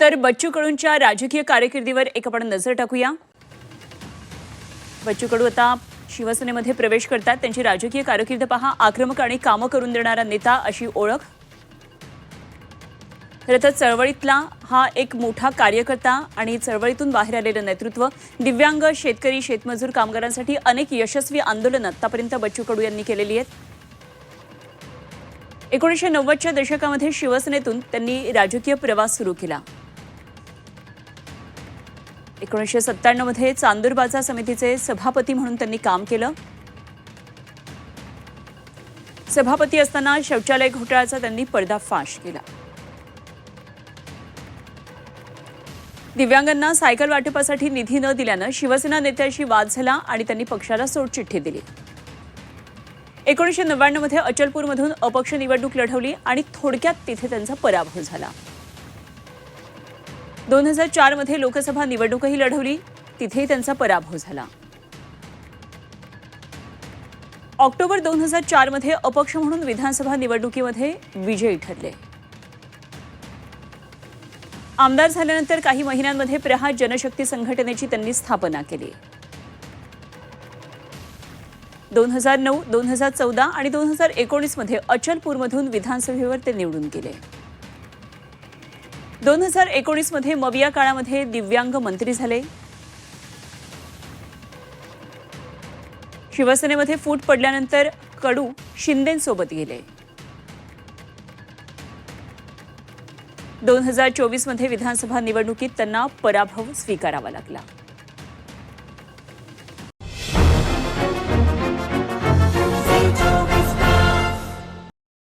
तर बच्चू कडूंच्या राजकीय कारकिर्दीवर एक आपण नजर टाकूया। बच्चू कडू आता शिवसेनेमध्ये प्रवेश करतात। त्यांची राजकीय कारकीर्द पहा, आक्रमक आणि कामं करून देणारा नेता अशी ओळख। खरं तर चळवळीतला हा एक मोठा कार्यकर्ता आणि चळवळीतून बाहेर आलेलं नेतृत्व, दिव्यांग, शेतकरी, शेतमजूर, कामगारांसाठी अनेक यशस्वी आंदोलनं आतापर्यंत बच्चू कडू यांनी केलेली आहेत। 1990च्या दशकामध्ये शिवसेनेतून त्यांनी राजकीय प्रवास सुरू केला। 1997 मध्ये चांदूर बाजार समितीचे सभापती म्हणून त्यांनी काम केलं। सभापती असताना शौचालय घोटाळ्याचा त्यांनी पर्दाफाश केला। दिव्यांगांना सायकल वाटपासाठी निधी न दिल्यानं शिवसेना नेत्याशी वाद झाला आणि त्यांनी पक्षाला सोडचिठ्ठी दिली। 1999 मध्ये अचलपूरमधून अपक्ष निवडणूक लढवली आणि थोडक्यात तिथे त्यांचा पराभव झाला। 2004 मध्ये लोकसभा निवडणूकही लढवली, तिथेही त्यांचा पराभव झाला। ऑक्टोबर 2004 मध्ये अपक्ष म्हणून विधानसभा निवडणुकीमध्ये विजयी ठरले। आमदार झाल्यानंतर काही महिन्यांमध्ये प्रहार जनशक्ती संघटनेची त्यांनी स्थापना केली। 2009, 2014 आणि 2019 मध्ये अचलपूरमधून विधानसभेवर ते निवडून गेले। 2019 मध्ये मविया काळामध्ये दिव्यांग मंत्री झाले। शिवसेनेमध्ये फूट पडल्यानंतर कडू शिंदेंसोबत गेले। 2024 मध्ये विधानसभा निवडणुकीत त्यांना पराभव स्वीकारावा लागला।